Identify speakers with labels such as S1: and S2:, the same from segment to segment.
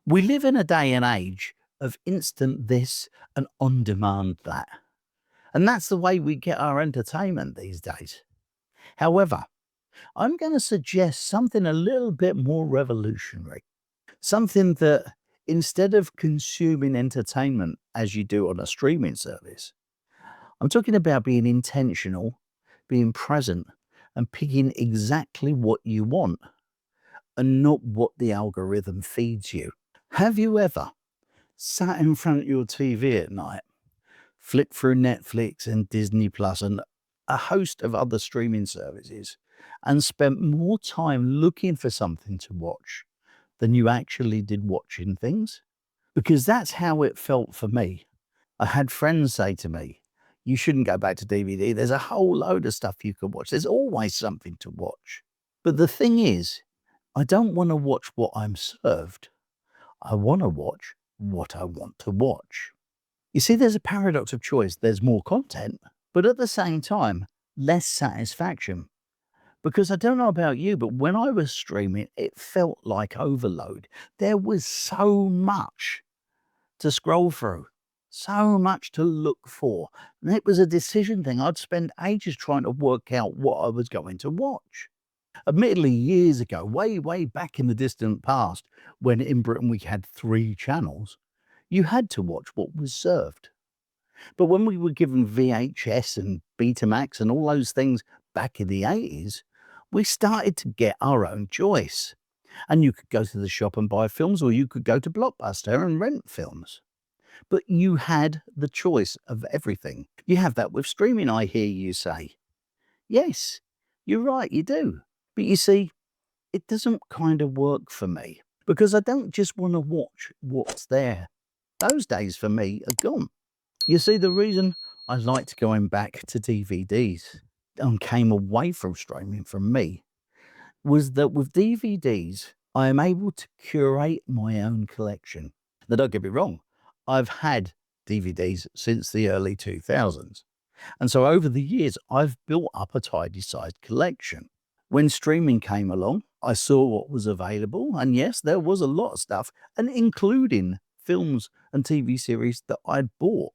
S1: We live in a day and age of instant this and on demand that. And that's the way we get our entertainment these days. However, I'm going to suggest something a little bit more revolutionary. Something that instead of consuming entertainment as you do on a streaming service, I'm talking about being intentional, being present, and picking exactly what you want and not what the algorithm feeds you. Have you ever sat in front of your TV at night, flipped through Netflix and Disney Plus and a host of other streaming services, and spent more time looking for something to watch than you actually did watching things? Because that's how it felt for me. I had friends say to me, "You shouldn't go back to DVD. There's a whole load of stuff you could watch. There's always something to watch." But the thing is, I don't want to watch what I'm served. I want to watch what I want to watch. You see, there's a paradox of choice. There's more content, but at the same time, less satisfaction. Because I don't know about you, but when I was streaming, it felt like overload. There was so much to scroll through, so much to look for. And it was a decision thing. I'd spend ages trying to work out what I was going to watch. Admittedly, years ago, way, way back in the distant past, when in Britain we had 3 channels, you had to watch what was served. But when we were given VHS and Betamax and all those things back in the 80s, we started to get our own choice. And you could go to the shop and buy films, or you could go to Blockbuster and rent films. But you had the choice of everything. You have that with streaming, I hear you say. Yes, you're right, you do. But you see, it doesn't kind of work for me because I don't just want to watch what's there. Those days for me are gone. You see, the reason I liked going back to DVDs and came away from streaming from me was that with DVDs, I am able to curate my own collection. Now, don't get me wrong, I've had DVDs since the early 2000s. And so over the years, I've built up a tidy sized collection. When streaming came along, I saw what was available. And yes, there was a lot of stuff, and including films and TV series that I'd bought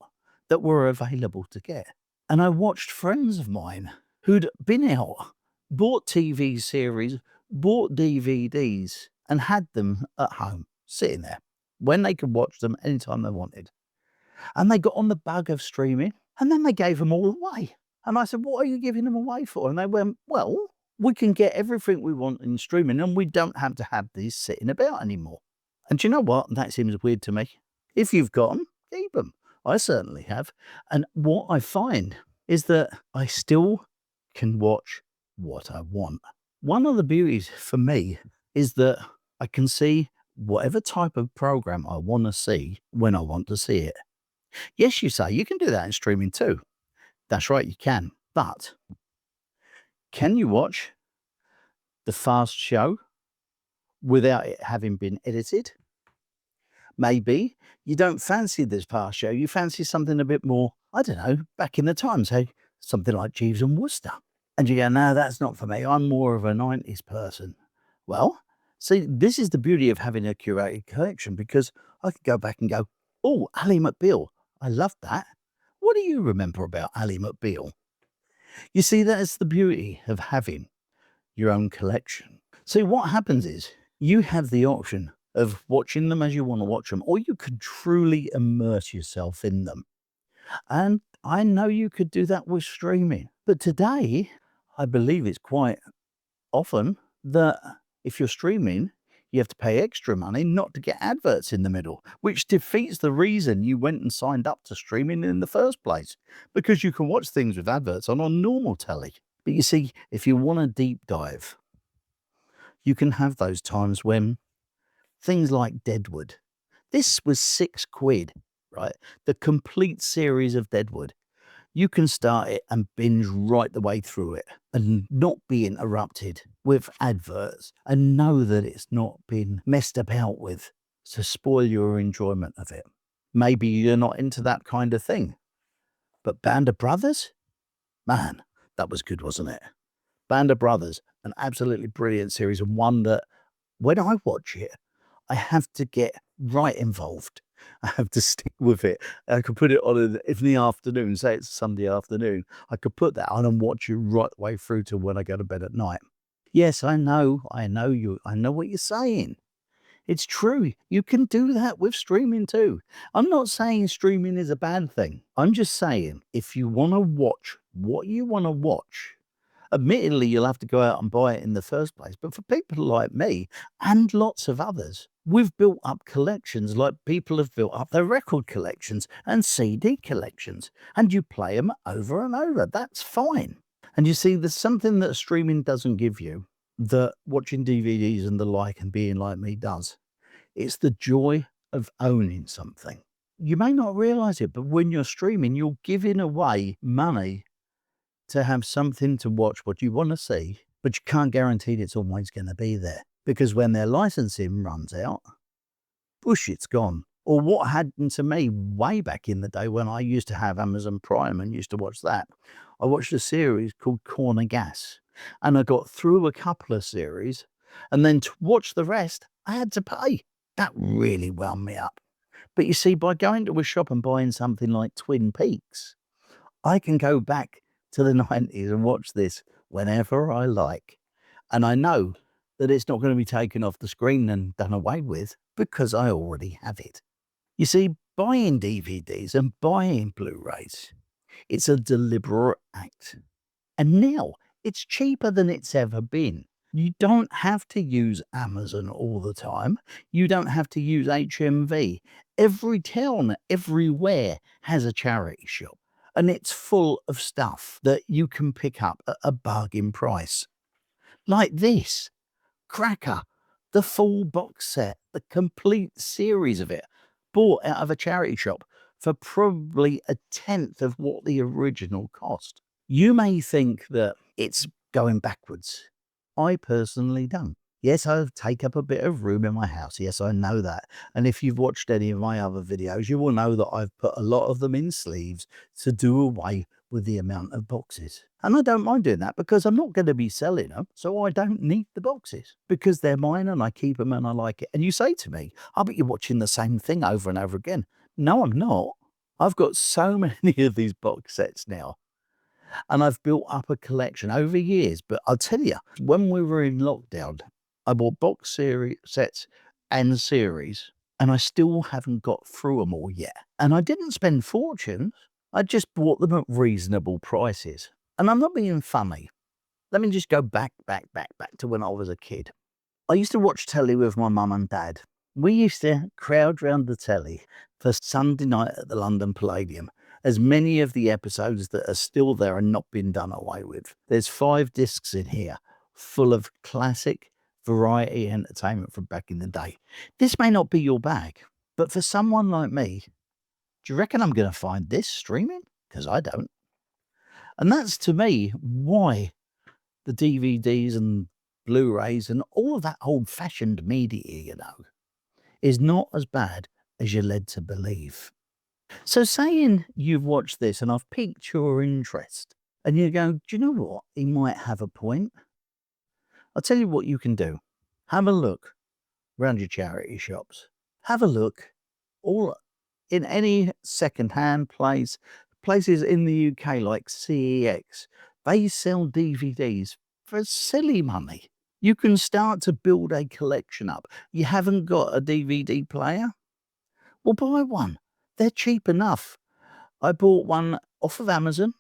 S1: that were available to get. And I watched friends of mine who'd been out, bought TV series, bought DVDs, and had them at home, sitting there when they could watch them anytime they wanted. And they got on the bug of streaming, and then they gave them all away. And I said, "What are you giving them away for?" And they went, "Well, we can get everything we want in streaming, and we don't have to have these sitting about anymore." And do you know what? That seems weird to me. If you've got them, keep them. I certainly have. And what I find is that I still can watch what I want. One of the beauties for me is that I can see whatever type of program I want to see when I want to see it. Yes, you say you can do that in streaming too. That's right, you can. But can you watch the fast show without it having been edited? Maybe you don't fancy this fast show. You fancy something a bit more, I don't know, back in the time, say something like Jeeves and Wooster. And you go, "No, that's not for me. I'm more of a 90s person." Well, see, this is the beauty of having a curated collection because I could go back and go, "Oh, Ally McBeal. I loved that. What do you remember about Ally McBeal?" You see, that's the beauty of having your own collection. See, what happens is you have the option of watching them as you want to watch them, or you could truly immerse yourself in them. And I know you could do that with streaming. But today, I believe it's quite often that if you're streaming, you have to pay extra money not to get adverts in the middle, which defeats the reason you went and signed up to streaming in the first place, because you can watch things with adverts on normal telly. But you see, if you want a deep dive, you can have those times when things like Deadwood. This was £6, right? The complete series of Deadwood. You can start it and binge right the way through it and not be interrupted with adverts and know that it's not been messed about with to spoil your enjoyment of it. Maybe you're not into that kind of thing. But Band of Brothers? Man, that was good, wasn't it? Band of Brothers, an absolutely brilliant series, and one that when I watch it, I have to get right involved. I have to stick with it. I could put it on in the afternoon, say it's a Sunday afternoon. I could put that on and watch it right the way through to when I go to bed at night. Yes, I know I know what you're saying. It's true. You can do that with streaming too. I'm not saying streaming is a bad thing. I'm just saying if you want to watch what you want to watch, admittedly, you'll have to go out and buy it in the first place. But for people like me and lots of others, we've built up collections like people have built up their record collections and CD collections, and you play them over and over. That's fine. And you see, there's something that streaming doesn't give you that watching DVDs and the like and being like me does. It's the joy of owning something. You may not realize it, but when you're streaming, you're giving away money to have something to watch what you want to see, but you can't guarantee it's always going to be there because when their licensing runs out, whoosh, it's gone. Or what happened to me way back in the day when I used to have Amazon Prime and used to watch that. I watched a series called Corner Gas and I got through a couple of series and then to watch the rest, I had to pay. That really wound me up. But you see, by going to a shop and buying something like Twin Peaks, I can go back to the 90s and watch this whenever I like. And I know that it's not going to be taken off the screen and done away with because I already have it. You see, buying DVDs and buying Blu-rays, it's a deliberate act. And now it's cheaper than it's ever been. You don't have to use Amazon all the time. You don't have to use HMV. Every town, everywhere has a charity shop. And it's full of stuff that you can pick up at a bargain price. Like this Cracker, the full box set, the complete series of it, bought out of a charity shop for probably a tenth of what the original cost. You may think that it's going backwards. I personally don't. Yes, I take up a bit of room in my house. Yes, I know that. And if you've watched any of my other videos, you will know that I've put a lot of them in sleeves to do away with the amount of boxes. And I don't mind doing that because I'm not going to be selling them. So I don't need the boxes because they're mine and I keep them and I like it. And you say to me, I bet you're watching the same thing over and over again. No, I'm not. I've got so many of these box sets now and I've built up a collection over years. But I'll tell you, when we were in lockdown, I bought box series sets and series, and I still haven't got through them all yet. And I didn't spend fortunes. I just bought them at reasonable prices. And I'm not being funny. Let me just go back to when I was a kid. I used to watch telly with my mum and dad. We used to crowd round the telly for Sunday night at the London Palladium, as many of the episodes that are still there are not been done away with. There's 5 discs in here full of classic variety entertainment from back in the day. This may not be your bag, but for someone like me, do you reckon I'm going to find this streaming? Because I don't. And that's to me why the DVDs and Blu-rays and all of that old-fashioned media, you know, is not as bad as you're led to believe. So saying you've watched this and I've piqued your interest and you go, do you know what? He might have a point. I'll tell you what you can do. Have a look around your charity shops. Have a look all in any second-hand place, places in the UK like CEX. They sell DVDs for silly money. You can start to build a collection up. You haven't got a DVD player? Well, buy one. They're cheap enough. I bought one off of Amazon.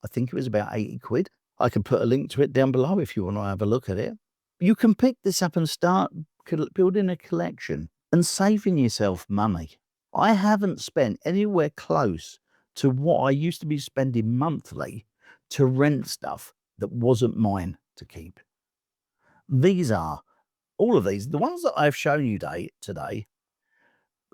S1: I think it was about 80 quid. I can put a link to it down below if you want to have a look at it. You can pick this up and start building a collection and saving yourself money. I haven't spent anywhere close to what I used to be spending monthly to rent stuff that wasn't mine to keep. These are, all of these, the ones that I've shown you today,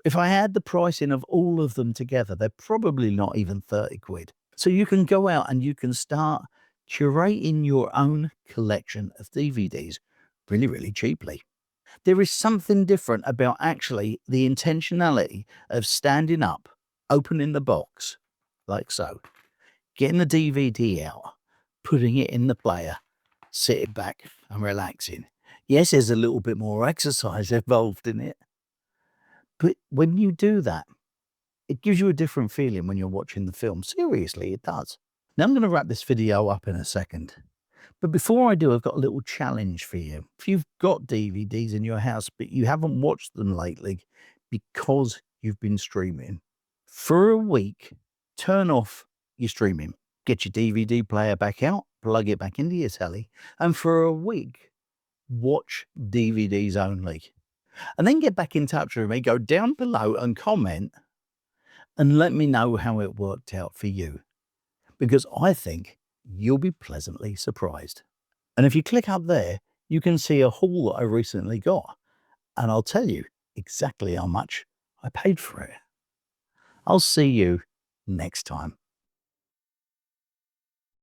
S1: if I had the pricing of all of them together, they're probably not even 30 quid. So you can go out and you can start curating your own collection of DVDs really, really cheaply. There is something different about actually the intentionality of standing up, opening the box, like so, getting the DVD out, putting it in the player, sitting back and relaxing. Yes, there's a little bit more exercise involved in it, But when you do that, it gives you a different feeling when you're watching the film. Seriously, it does. Now I'm going to wrap this video up in a second. But before I do, I've got a little challenge for you. If you've got DVDs in your house, but you haven't watched them lately because you've been streaming, for a week, turn off your streaming. Get your DVD player back out, plug it back into your telly, and for a week, watch DVDs only. And then get back in touch with me. Go down below and comment and let me know how it worked out for you, because I think you'll be pleasantly surprised. And if you click up there, you can see a haul that I recently got, and I'll tell you exactly how much I paid for it. I'll see you next time.